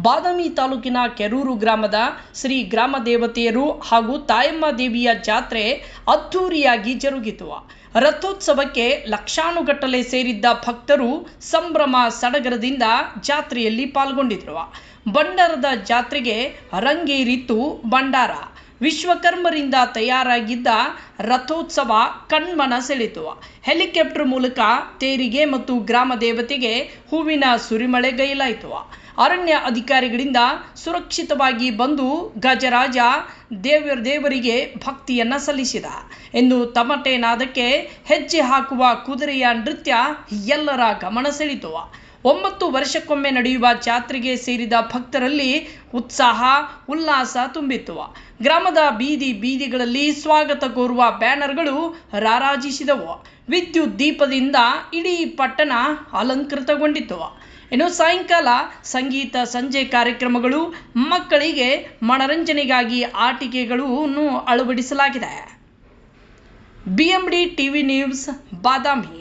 ಬಾದಾಮಿ ತಾಲೂಕಿನ ಕೆರೂರು ಗ್ರಾಮದ ಶ್ರೀ ಗ್ರಾಮ ದೇವತೆಯರು ಹಾಗೂ ತಾಯಮ್ಮ ದೇವಿಯ ಜಾತ್ರೆ ಅದ್ಧೂರಿಯಾಗಿ ಜರುಗಿತು. ರಥೋತ್ಸವಕ್ಕೆ ಲಕ್ಷಾನುಗಟ್ಟಲೆ ಸೇರಿದ್ದ ಭಕ್ತರು ಸಂಭ್ರಮ ಸಡಗರದಿಂದ ಜಾತ್ರೆಯಲ್ಲಿ ಪಾಲ್ಗೊಂಡಿದ್ದರು. ಭಂಡಾರದ ಜಾತ್ರೆಗೆ ರಂಗೇರಿತ್ತು. ಭಂಡಾರ ವಿಶ್ವಕರ್ಮರಿಂದ ತಯಾರಾಗಿದ್ದ ರಥೋತ್ಸವ ಕಣ್ಮನ ಸೆಳೆಯಿತು. ಹೆಲಿಕಾಪ್ಟರ್ ಮೂಲಕ ತೇರಿಗೆ ಮತ್ತು ಗ್ರಾಮ ದೇವತೆಗೆ ಹೂವಿನ ಸುರಿಮಳೆಗೈಲಾಯಿತು. ಅರಣ್ಯ ಅಧಿಕಾರಿಗಳಿಂದ ಸುರಕ್ಷಿತವಾಗಿ ಬಂದು ಗಜರಾಜ ದೇವರಿಗೆ ಭಕ್ತಿಯನ್ನ ಸಲ್ಲಿಸಿದ. ಎಂದು ತಮಟೆ ನಾದಕ್ಕೆ ಹೆಜ್ಜೆ ಹಾಕುವ ಕುದುರೆಯ ನೃತ್ಯ ಎಲ್ಲರ ಗಮನ ಸೆಳೆಯಿತು. 9 ವರ್ಷಕ್ಕೊಮ್ಮೆ ನಡೆಯುವ ಜಾತ್ರೆಗೆ ಸೇರಿದ ಭಕ್ತರಲ್ಲಿ ಉತ್ಸಾಹ ಉಲ್ಲಾಸ ತುಂಬಿತ್ತು. ಗ್ರಾಮದ ಬೀದಿಗಳಲ್ಲಿ ಸ್ವಾಗತ ಕೋರುವ ಬ್ಯಾನರ್ಗಳು ರಾರಾಜಿಸಿದವು. ವಿದ್ಯುತ್ ದೀಪದಿಂದ ಇಡೀ ಪಟ್ಟಣ ಅಲಂಕೃತಗೊಂಡಿತ್ತು. ಇನ್ನು ಸಾಯಂಕಾಲ ಸಂಗೀತ ಸಂಜೆ ಕಾರ್ಯಕ್ರಮಗಳು, ಮಕ್ಕಳಿಗೆ ಮನರಂಜನೆಗಾಗಿ ಆಟಿಕೆಗಳನ್ನು ಅಳವಡಿಸಲಾಗಿದೆ. BMD TV ನ್ಯೂಸ್ ಬಾದಾಮಿ.